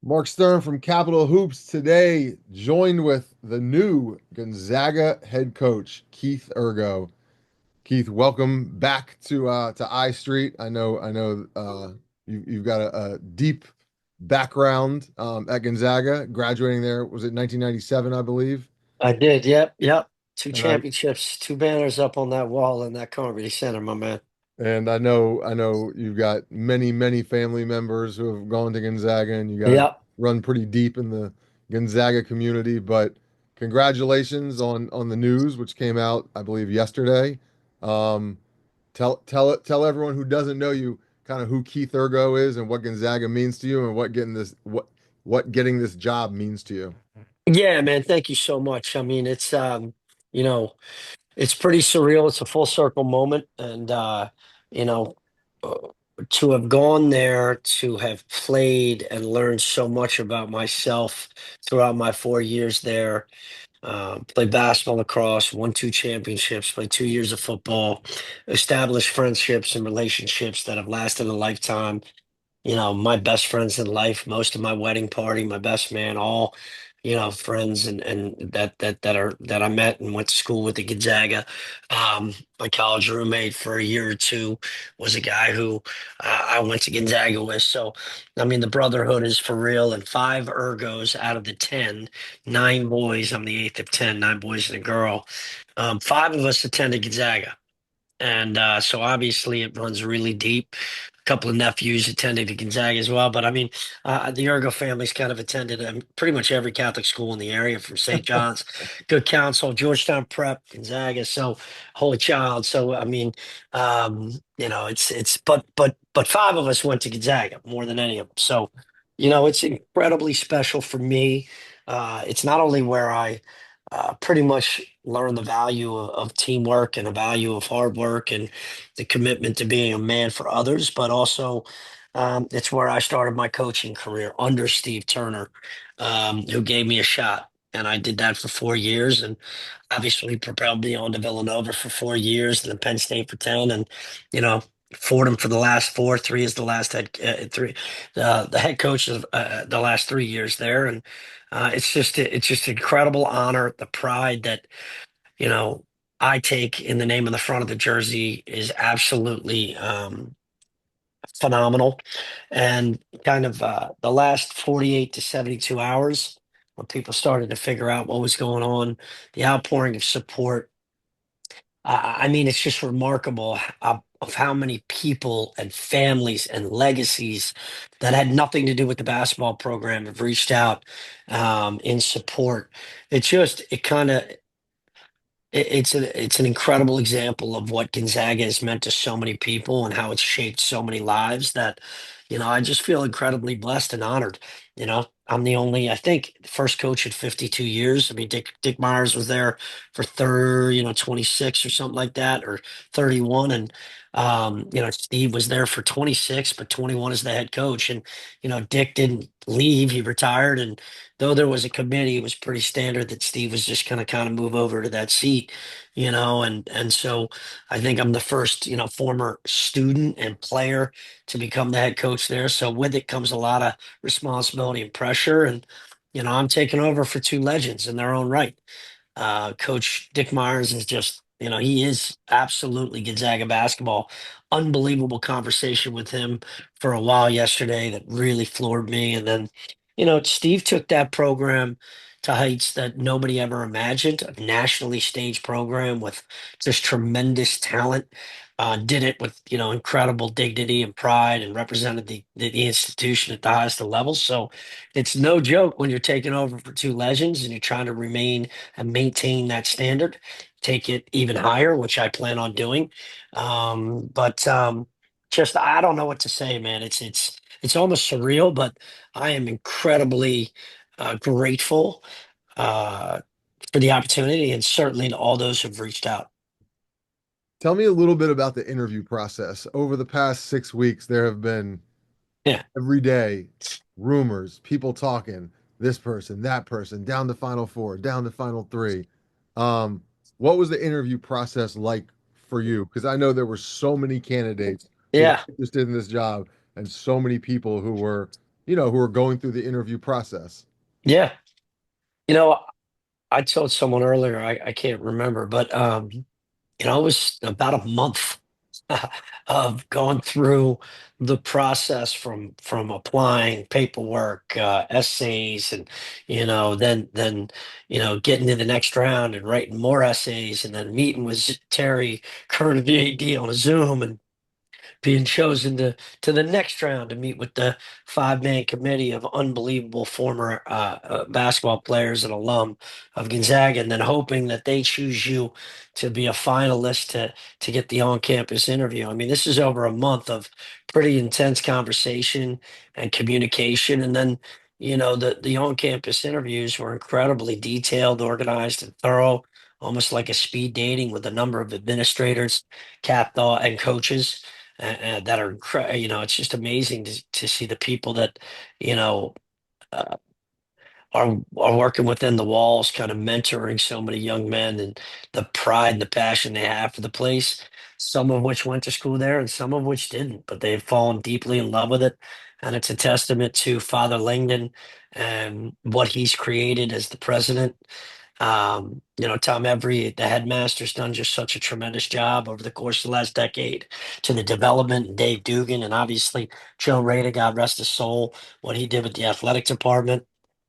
Mark Stern from Capital Hoops today, joined with the new Gonzaga head coach, Keith Urgo. Keith, welcome back to I Street. I know you've got a deep background at Gonzaga, graduating there, was it 1997, I believe? I did. Yep. Yep. Two And I championships, two banners up on that wall in that comedy center, my man. and I know you've got many family members who have gone to Gonzaga, and you guys Yep. run pretty deep in the Gonzaga community. But congratulations on the news, which came out, I believe, yesterday. Um, tell everyone who doesn't know you kind of who Keith Urgo is and what Gonzaga means to you, and what getting this job means to you. Yeah, man. Thank you so much. I mean, you know, it's pretty surreal. It's a full circle moment. And you know, uh, to have gone there, to have played and learned so much about myself throughout my 4 years there. Played basketball, lacrosse, won two championships, played 2 years of football, established friendships and relationships that have lasted a lifetime. My best friends in life, most of my wedding party, my best man, all, friends and that I met and went to school with at Gonzaga. My college roommate for a year or two was a guy who I went to Gonzaga with. So, I mean, the brotherhood is for real. And five Ergos out of the 10, nine boys. I'm the eighth of 10, nine boys and a girl. Five of us attended Gonzaga. And so obviously it runs really deep. A couple of nephews attended to Gonzaga as well. But I mean, the Urgo family's kind of attended pretty much every Catholic school in the area from St. John's, Good Counsel, Georgetown Prep, Gonzaga. So Holy Child. So, I mean, but five of us went to Gonzaga more than any of them. So, it's incredibly special for me. It's not only where I pretty much learn the value of teamwork and the value of hard work and the commitment to being a man for others, but also it's where I started my coaching career under Steve Turner, who gave me a shot. And I did that for 4 years and obviously propelled me on to Villanova for 4 years and then Penn State for 10. And, you know, Fordham for the last four, three is the last the head coach of the last 3 years there. And it's just an incredible honor. The pride that, you know, I take in the name on the front of the jersey is absolutely phenomenal. And kind of the last 48 to 72 hours, when people started to figure out what was going on, the outpouring of support. I mean, it's just remarkable of how many people and families and legacies that had nothing to do with the basketball program have reached out in support. It kind of it's an incredible example of what Gonzaga has meant to so many people and how it's shaped so many lives that, I just feel incredibly blessed and honored. I'm the only, I think, first coach in 52 years. I mean, Dick Myers was there for 26 or something like that, or 31. And, Steve was there for 26, but 21 as the head coach. And, Dick didn't leave, he retired. And though there was a committee, it was pretty standard that Steve was just going to kind of move over to that seat, and so I think I'm the first, former student and player to become the head coach there. So with it comes a lot of responsibility and pressure, and I'm taking over for two legends in their own right. Coach Dick Myers is just, he is absolutely Gonzaga basketball. Unbelievable conversation with him for a while yesterday that really floored me. And then, Steve took that program to heights that nobody ever imagined, a nationally staged program with just tremendous talent. Did it with, incredible dignity and pride and represented the institution at the highest of levels. So it's no joke when you're taking over for two legends and you're trying to remain and maintain that standard, take it even higher, which I plan on doing. But just I don't know what to say, man. It's almost surreal, but I am incredibly grateful uh, for the opportunity, and certainly to all those who've reached out. Tell me a little bit about the interview process. Over the past 6 weeks, there have been Yeah. every day rumors, people talking, this person, that person, down to Final Four, down to Final Three. Um, what was the interview process like for you? Because I know there were so many candidates who were Yeah. interested in this job and so many people who were who are going through the interview process. Yeah. You know, I told someone earlier, I can't remember, but it was about a month of going through the process from applying paperwork, essays, and then getting to the next round and writing more essays, and then meeting with Terry Kern of the AD on a Zoom, and being chosen to the next round to meet with the five-man committee of unbelievable former basketball players and alum of Gonzaga, and then hoping that they choose you to be a finalist to get the on-campus interview. I mean, this is over a month of pretty intense conversation and communication, and then the on-campus interviews were incredibly detailed, organized, and thorough. Almost like a speed dating with a number of administrators, captain, and coaches that are it's just amazing to see the people that you know uh, are working within the walls, kind of mentoring so many young men, and the pride and the passion they have for the place. Some of which went to school there, and some of which didn't, but they've fallen deeply in love with it. And it's a testament to Father Langdon and what he's created as the president. Tom Every, the headmaster's done just such a tremendous job over the course of the last decade to the development, and Dave Dugan, and obviously Joe Rada, God rest his soul, what he did with the athletic department.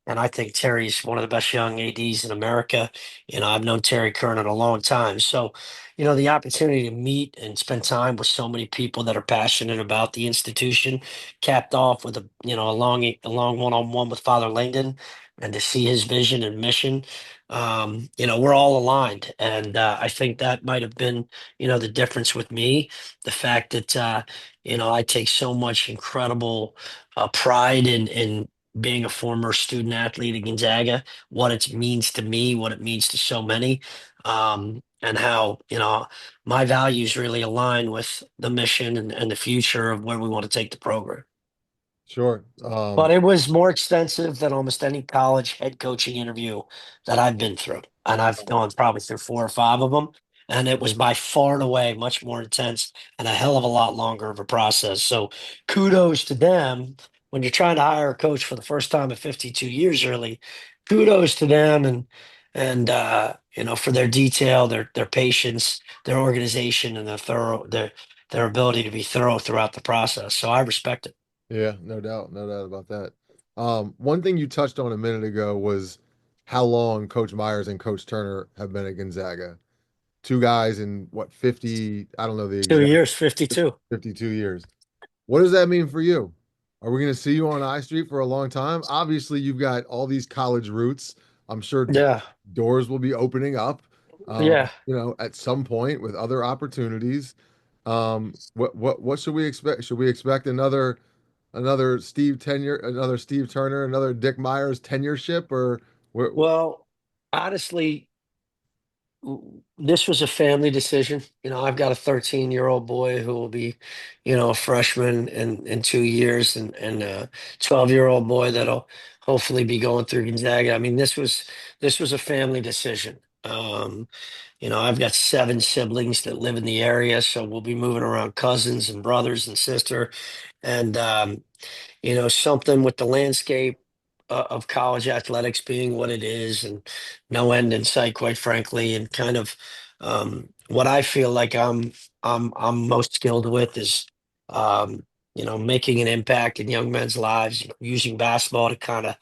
And I think Terry's one of the best young ADs in America. I've known Terry Kernan a long time. So, the opportunity to meet and spend time with so many people that are passionate about the institution, capped off with a long one-on-one with Father Langdon, and to see his vision and mission, we're all aligned. And I think that might have been, the difference with me. The fact that, I take so much incredible pride in being a former student athlete at Gonzaga, what it means to me, what it means to so many, and how, my values really align with the mission and the future of where we want to take the program. Sure. But it was more extensive than almost any college head coaching interview that I've been through. And I've gone probably through four or five of them. And it was by far and away much more intense and a hell of a lot longer of a process. So kudos to them when you're trying to hire a coach for the first time in 52 years early. Kudos to them and for their detail, their patience, their organization, and their ability to be thorough throughout the process. So I respect it. Yeah, no doubt about that. One thing you touched on a minute ago was how long Coach Myers and Coach Turner have been at Gonzaga. Two guys in what, 50, I don't know the Two exact years, 52. 52 years. What does that mean for you? Are we going to see you on I Street for a long time? Obviously, you've got all these college roots. I'm sure Yeah. doors will be opening up, Yeah. at some point with other opportunities. What should we expect? Should we expect another Steve Turner, another Dick Myers tenureship, or what? Well, honestly, this was a family decision. I've got a 13-year-old boy who will be, a freshman in 2 years, and a 12-year-old boy that'll hopefully be going through Gonzaga. I mean, this was a family decision. I've got seven siblings that live in the area, so we'll be moving around cousins and brothers and sister. And something with the landscape of college athletics being what it is, and no end in sight, quite frankly, and kind of what I feel like I'm most skilled with is making an impact in young men's lives, using basketball to kind of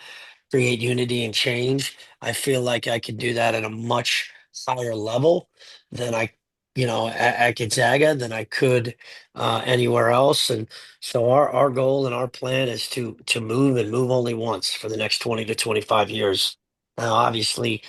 create unity and change. I feel like I could do that at a much higher level than at Gonzaga than I could anywhere else. And so our goal and our plan is to move and move only once for the next 20 to 25 years. Now, obviously,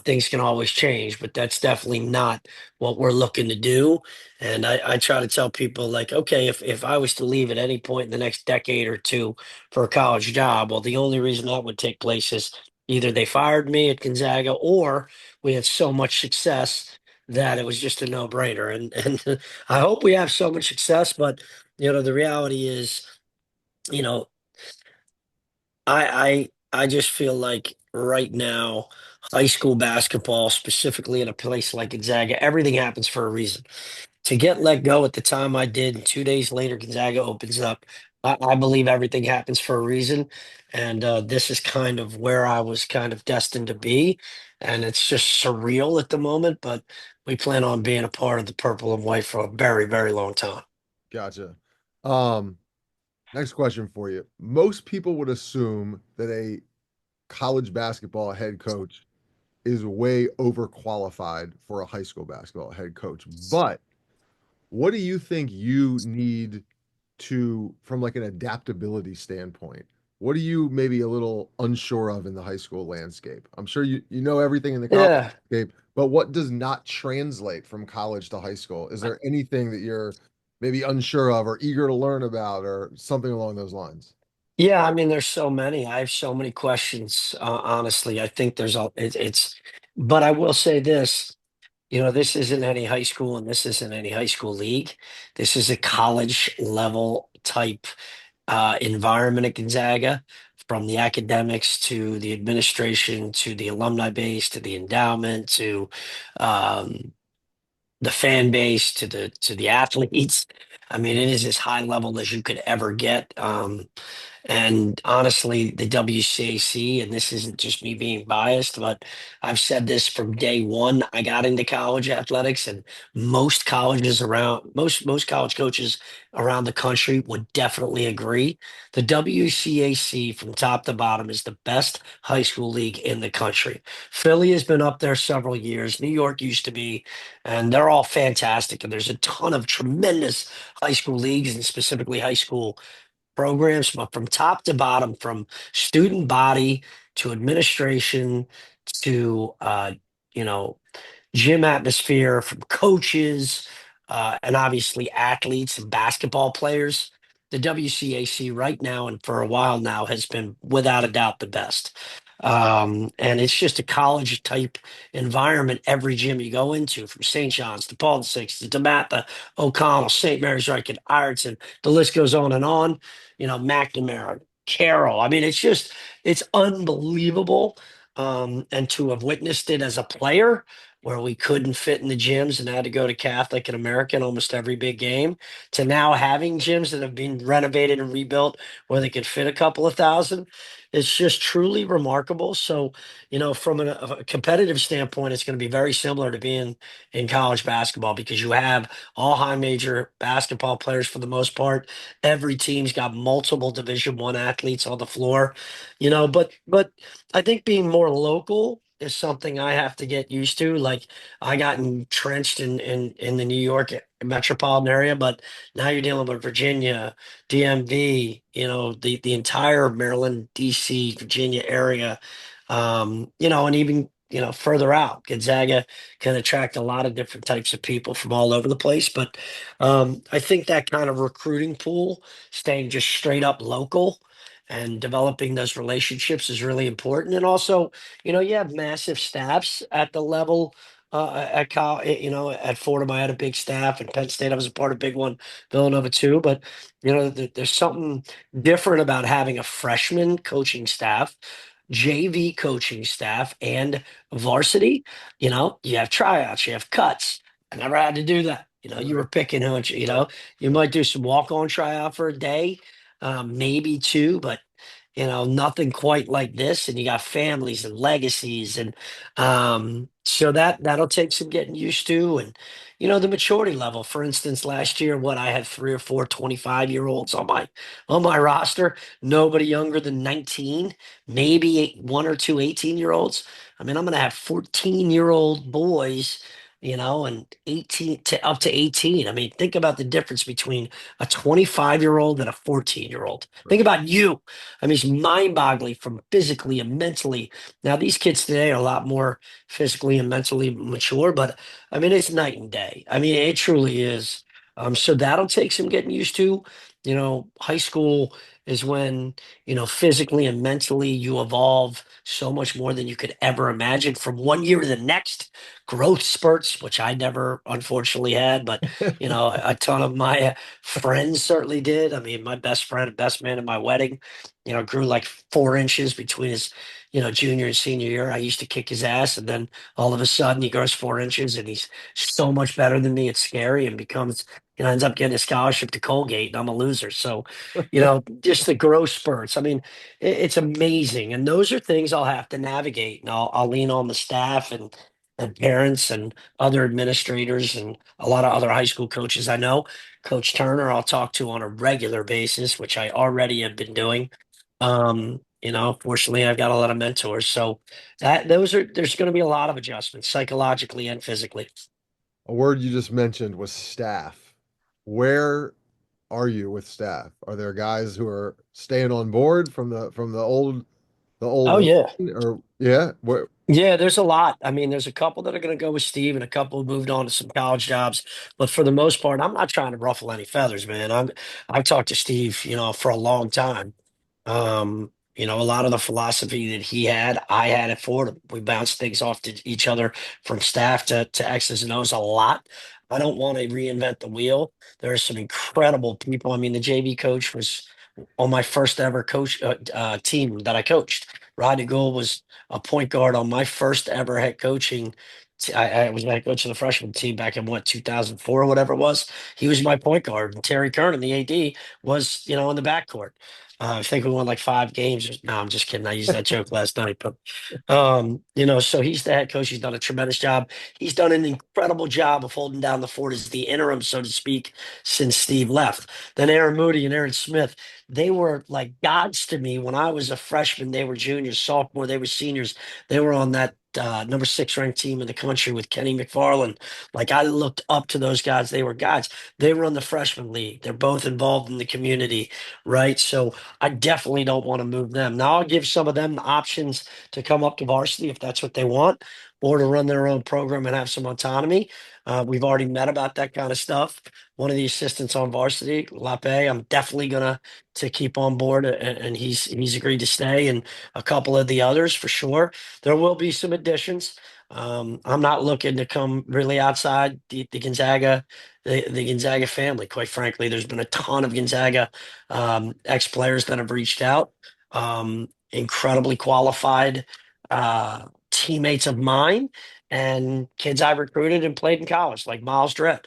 things can always change, but that's definitely not what we're looking to do. And I try to tell people like, okay, if I was to leave at any point in the next decade or two for a college job, well, the only reason that would take place is either they fired me at Gonzaga or we had so much success that it was just a no-brainer. And I hope we have so much success, but the reality is, you know, I just feel like right now, high school basketball, specifically in a place like Gonzaga, everything happens for a reason. to get let go at the time I did, and 2 days later, Gonzaga opens up. I believe everything happens for a reason, and this is kind of where I was kind of destined to be, and it's just surreal at the moment. But we plan on being a part of the purple and white for a very, very long time. Gotcha. Um, Next question for you. Most people would assume that a college basketball head coach is way overqualified for a high school basketball head coach. But what do you think you need to, from like an adaptability standpoint? What are you maybe a little unsure of in the high school landscape? I'm sure you know everything in the college Yeah. landscape, but what does not translate from college to high school? Is there anything that you're maybe unsure of or eager to learn about or something along those lines? Yeah, I mean, there's so many. I have so many questions. Honestly, I think but I will say this. This isn't any high school and this isn't any high school league. This is a college level type environment at Gonzaga, from the academics to the administration to the alumni base to the endowment to um, the fan base to the athletes. I mean, it is as high level as you could ever get. And honestly, the WCAC, and this isn't just me being biased, but I've said this from day one. I got into college athletics, and most college coaches around the country would definitely agree. The WCAC, from top to bottom, is the best high school league in the country. Philly has been up there several years. New York used to be, and they're all fantastic. And there's a ton of tremendous high school leagues, and specifically high school programs, from top to bottom, from student body to administration to you know gym atmosphere, from coaches, and obviously athletes and basketball players. The WCAC right now and for a while now has been without a doubt the best. And it's just a college type environment. Every gym you go into, from St. John's to Paul VI to DeMatha, O'Connell, St. Mary's Ryken, Ireton, the list goes on and on. McNamara, Carroll. I mean, it's unbelievable. And to have witnessed it as a player, where we couldn't fit in the gyms and had to go to Catholic and American almost every big game, to now having gyms that have been renovated and rebuilt where they could fit a couple of thousand. It's just truly remarkable. So, from a competitive standpoint, it's going to be very similar to being in college basketball, because you have all high major basketball players for the most part. Every team's got multiple Division I athletes on the floor, but I think being more local is something I have to get used to. Like, I got entrenched in the New York metropolitan area, but now you're dealing with Virginia, DMV, the entire Maryland, DC, Virginia area, and even further out. Gonzaga can attract a lot of different types of people from all over the place, but I think that kind of recruiting pool, staying just straight up local and developing those relationships, is really important. And also, you have massive staffs at the level at Fordham. I had a big staff, and Penn State I was a part of a big one, Villanova too. But there's something different about having a freshman coaching staff, JV coaching staff, and varsity. You have tryouts, you have cuts. I never had to do that. You were picking who, you might do some walk-on tryout for a day, maybe two, but nothing quite like this. And you got families and legacies, and so that'll take some getting used to. And the maturity level. For instance, last year, I had three or four 25-year-olds on my roster. Nobody younger than 19, maybe one or two 18-year-olds. I mean, I'm going to have 14-year-old boys. And 18 to up to 18. I mean, think about the difference between a 25-year-old and a 14-year-old. Think about you. I mean, it's mind-boggling, from physically and mentally. Now, these kids today are a lot more physically and mentally mature, but I mean, it's night and day. I mean, it truly is. So that'll take some getting used to. High school is when, physically and mentally you evolve so much more than you could ever imagine from one year to the next. Growth spurts, which I never unfortunately had, but a ton of my friends certainly did. I mean, my best friend, best man at my wedding, grew like 4 inches between his, junior and senior year. I used to kick his ass, and then all of a sudden he grows 4 inches, and he's so much better than me. It's scary, and becomes, ends up getting a scholarship to Colgate, and I'm a loser. So, just the growth spurts. I mean, it's amazing, and those are things I'll have to navigate, and I'll lean on the staff and parents and other administrators and a lot of other high school coaches I know. Coach Turner, I'll talk to on a regular basis, which I already have been doing. Fortunately, I've got a lot of mentors, so there's going to be a lot of adjustments psychologically and physically. A word you just mentioned was staff. Where are you with staff? Are there guys who are staying on board from the old Oh yeah. line, or yeah, what? Yeah, there's a lot. I mean, there's a couple that are going to go with Steve and a couple who moved on to some college jobs. But for the most part, I'm not trying to ruffle any feathers, man. I've talked to Steve, for a long time. A lot of the philosophy that he had, I had it for him. We bounced things off to each other from staff to X's and O's a lot. I don't want to reinvent the wheel. There are some incredible people. I mean, the JV coach was on my first ever coach team that I coached. Rodney Gould was a point guard on my first ever head coaching. I was head coach of the freshman team back in 2004 or whatever it was. He was my point guard. And Terry Kernan, the AD, was in the backcourt. I think we won like 5 games. No, I'm just kidding. I used that joke last night, but so he's the head coach. He's done a tremendous job. He's done an incredible job of holding down the fort as the interim, so to speak, since Steve left. Then Aaron Moody and Aaron Smith, they were like gods to me when I was a freshman. They were juniors, sophomore, they were seniors. They were on that number 6 ranked team in the country with Kenny McFarland. Like I looked up to those guys. They were guys. They run the freshman league. They're both involved in the community, right? So I definitely don't want to move them. Now I'll give some of them the options to come up to varsity if that's what they want, or to run their own program and have some autonomy. We've already met about that kind of stuff. One of the assistants on varsity, Lape, I'm definitely gonna to keep on board, and he's agreed to stay, and a couple of the others for sure. There will be some additions. I'm not looking to come really outside the Gonzaga, the Gonzaga family. Quite frankly, there's been a ton of Gonzaga ex-players that have reached out. Incredibly qualified teammates of mine and kids I recruited and played in college, like Miles Dredd.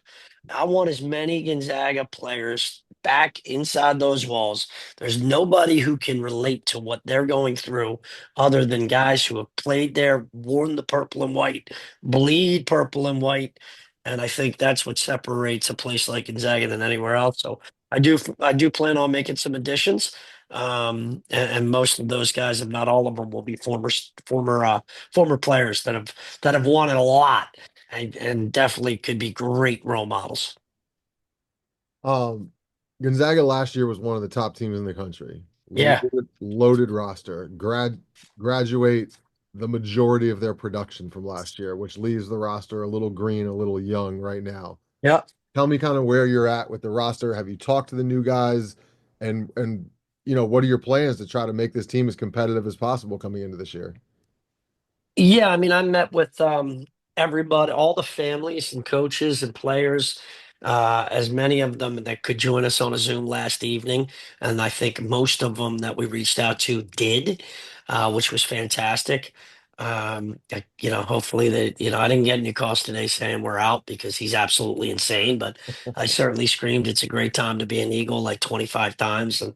I want as many Gonzaga players back inside those walls. There's nobody who can relate to what they're going through other than guys who have played there, worn the purple and white, bleed purple and white. And I think that's what separates a place like Gonzaga than anywhere else. So I do plan on making some additions. And most of those guys, if not all of them, will be former players that have won it a lot and definitely could be great role models. Um, Gonzaga last year was one of the top teams in the country. Yeah. Loaded roster. Graduate the majority of their production from last year, which leaves the roster a little green, a little young right now. Yeah. Tell me kind of where you're at with the roster. Have you talked to the new guys, and what are your plans to try to make this team as competitive as possible coming into this year? Yeah, I mean, I met with everybody, all the families and coaches and players, as many of them that could join us on a Zoom last evening, and I think most of them that we reached out to did, which was fantastic. Hopefully that I didn't get any calls today saying we're out because he's absolutely insane, but I certainly screamed it's a great time to be an Eagle like 25 times, and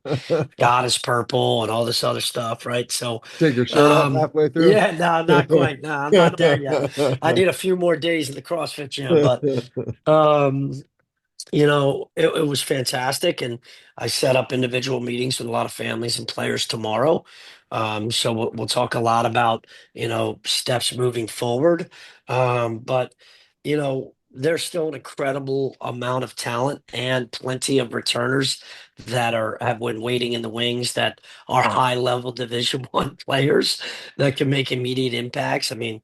God is purple and all this other stuff, right? So, Take your shirt off halfway through. yeah, no, not quite. No, I'm not there yet. I need a few more days in the CrossFit gym, but um, it was fantastic, and I set up individual meetings with a lot of families and players tomorrow. So we'll talk a lot about steps moving forward. But there's still an incredible amount of talent and plenty of returners that have been waiting in the wings that are high level Division 1 players that can make immediate impacts. I mean,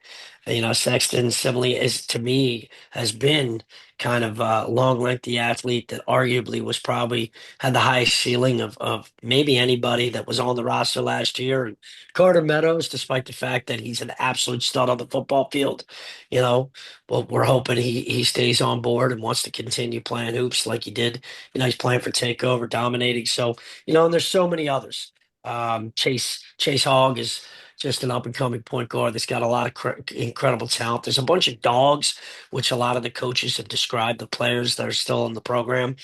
Sexton similarly is to me has been kind of a long lengthy athlete that arguably was probably had the highest ceiling of maybe anybody that was on the roster last year. And Carter Meadows, despite the fact that he's an absolute stud on the football field, you know, well, we're hoping he stays on board and wants to continue playing hoops like he did. He's playing for takeover, dominating. So, and there's so many others. Chase Hogg is just an up and coming point guard that's got a lot of incredible talent. There's a bunch of dogs, which a lot of the coaches have described the players that are still in the program.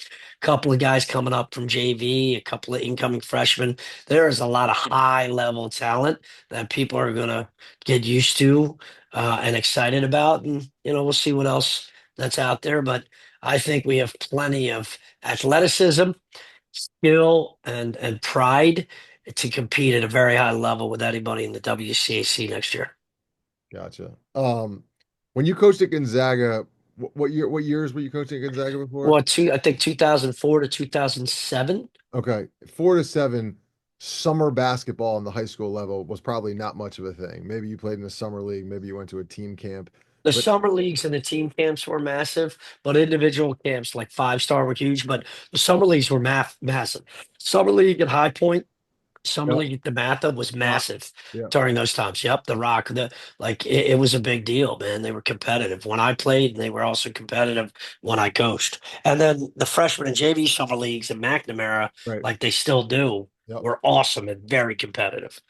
A couple of guys coming up from JV, a couple of incoming freshmen. There is a lot of high level talent that people are going to get used to and excited about. And, we'll see what else that's out there. But I think we have plenty of athleticism, skill, and pride to compete at a very high level with anybody in the WCAC next year. Gotcha. When you coached at Gonzaga, what years were you coaching at Gonzaga before? I think 2004 to 2007. Okay, 4 to 7, summer basketball on the high school level was probably not much of a thing. Maybe you played in a summer league, maybe you went to a team camp, The but summer leagues and the team camps were massive, but individual camps like 5 star were huge. But the summer leagues were massive. Summer league at High Point, Summer yep, League at DeMatha was rock, massive yeah, during those times. Yep, the Rock, it was a big deal, man. They were competitive when I played, and they were also competitive when I coached. And then the freshman and JV summer leagues at McNamara, right, like they still do, yep. were awesome and very competitive.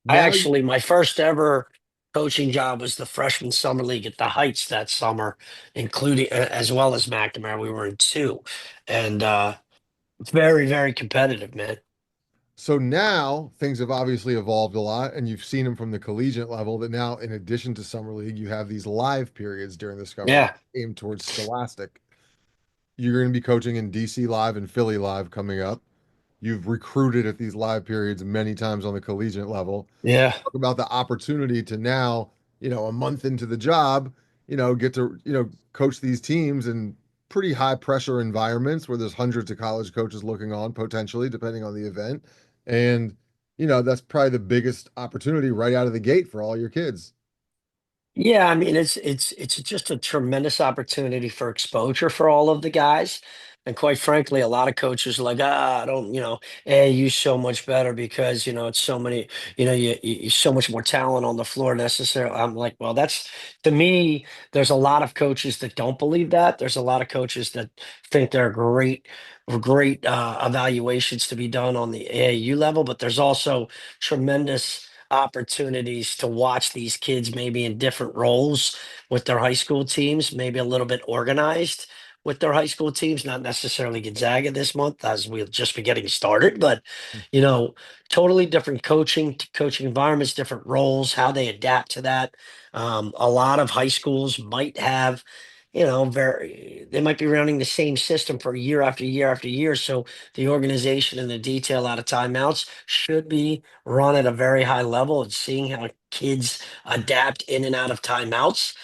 Now, My first ever coaching job was the freshman summer league at the Heights that summer, including as well as McNamara. We were in two, and very, very competitive, man. so now things have obviously evolved a lot, and you've seen them from the collegiate level. That now, in addition to summer league, you have these live periods during the summer Yeah. aimed towards scholastic. You're going to be coaching in DC Live and Philly Live coming up. You've recruited at these live periods many times on the collegiate level. Yeah. Talk about the opportunity to now, a month into the job, get to, coach these teams in pretty high pressure environments where there's hundreds of college coaches looking on potentially, depending on the event. And, that's probably the biggest opportunity right out of the gate for all your kids. Yeah, I mean it's just a tremendous opportunity for exposure for all of the guys. And quite frankly, a lot of coaches are like, I don't, AAU's so much better because, it's so many, you so much more talent on the floor necessarily. I'm like, well, to me, there's a lot of coaches that don't believe that. There's a lot of coaches that think there are great evaluations to be done on the AAU level, but there's also tremendous opportunities to watch these kids maybe in different roles with their high school teams, maybe a little bit organized with their high school teams, not necessarily Gonzaga this month as we'll just be getting started, but you know, totally different coaching environments, different roles, how they adapt to that. A lot of high schools might have they might be running the same system for year after year after year. So the organization and the detail out of timeouts should be run at a very high level, and seeing how kids adapt in and out of timeouts.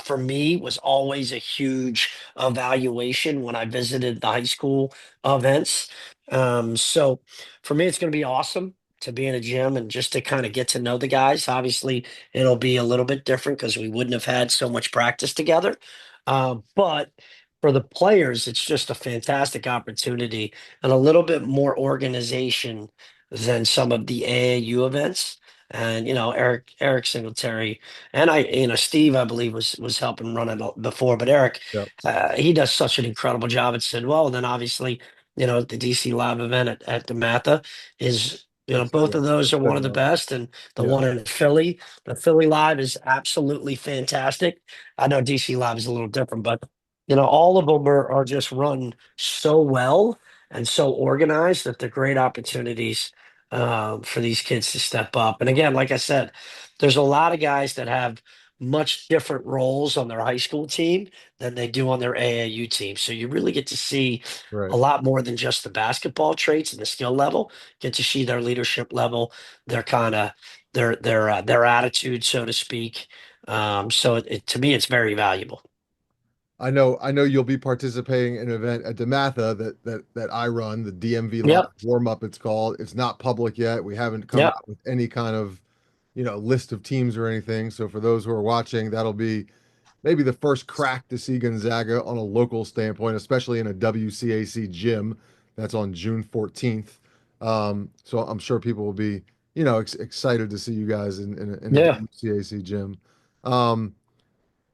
For me, was always a huge evaluation when I visited the high school events. So for me, it's going to be awesome to be in a gym and just to kind of get to know the guys. Obviously, it'll be a little bit different because we wouldn't have had so much practice together. But for the players, it's just a fantastic opportunity and a little bit more organization than some of the AAU events. And Eric Singletary and Steve, I believe was helping run it before, but Eric, Yep. he does such an incredible job at Sidwell. And then obviously, the DC Live event at the Matha is, It's both yeah, of those it's are one been of the best. And the yeah. one in Philly, the Philly Live is absolutely fantastic. I know DC Live is a little different, but all of them are just run so well and so organized that they're great opportunities for these kids to step up. And again, like I said, there's a lot of guys that have much different roles on their high school team than they do on their AAU team. So you really get to see a Right. lot more than just the basketball traits and the skill level. Get to see their leadership level, their kind of their attitude, so to speak. So to me, it's very valuable. I know you'll be participating in an event at DeMatha that I run, the DMV Live Yep. warm up. It's called. It's not public yet. We haven't come Yep. out with any kind of list of teams or anything. So for those who are watching, that'll be maybe the first crack to see Gonzaga on a local standpoint, especially in a WCAC gym. That's on June 14th. So I'm sure people will be, excited to see you guys in a Yeah. WCAC gym. Um,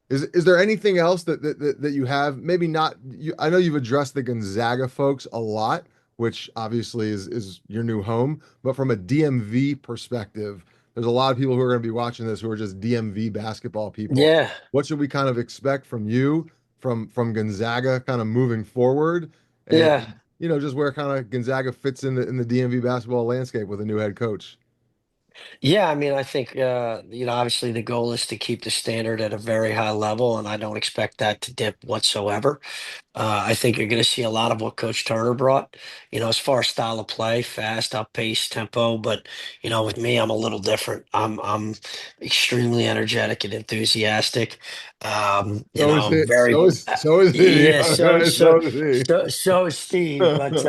is there anything else that you have? Maybe not. I know you've addressed the Gonzaga folks a lot, which obviously is your new home. But from a DMV perspective, there's a lot of people who are going to be watching this who are just DMV basketball people. Yeah. What should we kind of expect from you, from Gonzaga, kind of moving forward, and Yeah. just where kind of Gonzaga fits in the DMV basketball landscape with a new head coach? Yeah, I mean, I think obviously the goal is to keep the standard at a very high level, and I don't expect that to dip whatsoever. I think you're going to see a lot of what Coach Turner brought, as far as style of play, fast, up pace, tempo. But with me, I'm a little different. I'm extremely energetic and enthusiastic. So is I'm it. very So is he. yeah. So so So is he. so is Steve. But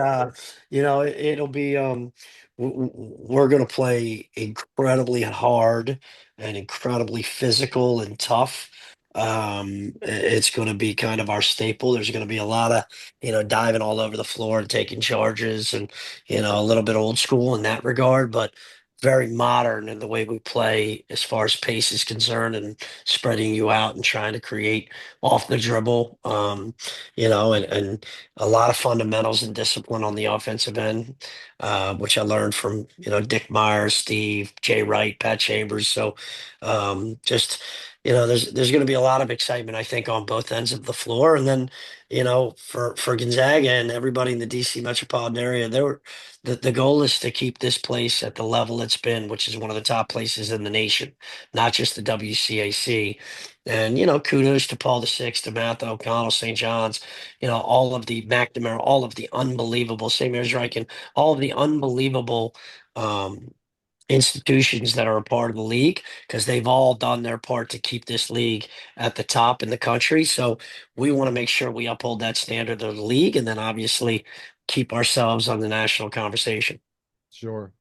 it'll be we're going to play incredibly hard and incredibly physical and tough. It's going to be kind of our staple. There's going to be a lot of, diving all over the floor and taking charges and, a little bit old school in that regard, but very modern in the way we play as far as pace is concerned and spreading you out and trying to create off the dribble. And a lot of fundamentals and discipline on the offensive end, which I learned from, Dick Myers, Steve, Jay Wright, Pat Chambers. So just there's going to be a lot of excitement, I think, on both ends of the floor. And then, for Gonzaga and everybody in the DC metropolitan area, the goal is to keep this place at the level it's been, which is one of the top places in the nation, not just the WCAC. And, kudos to Paul VI, to Matthew O'Connell, St. John's, all of the McNamara, all of the unbelievable, St. Mary's Riken, all of the unbelievable institutions that are a part of the league because they've all done their part to keep this league at the top in the country. So we want to make sure we uphold that standard of the league and then obviously keep ourselves on the national conversation. Sure.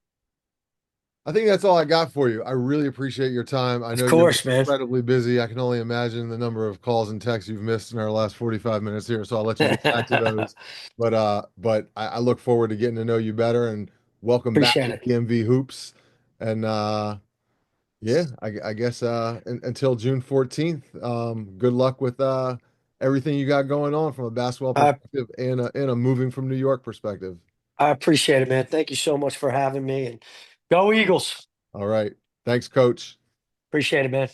I think that's all I got for you. I really appreciate your time. I Of know you're course, man. incredibly busy. I can only imagine the number of calls and texts you've missed in our last 45 minutes here, so I'll let you get back to those. But I look forward to getting to know you better and welcome back Appreciate to it. DMV Hoops. And yeah, I guess until June 14th, good luck with everything you got going on from a basketball I perspective and a moving from New York perspective. I appreciate it, man. Thank you so much for having me and go Eagles. All right. Thanks, coach. Appreciate it, man.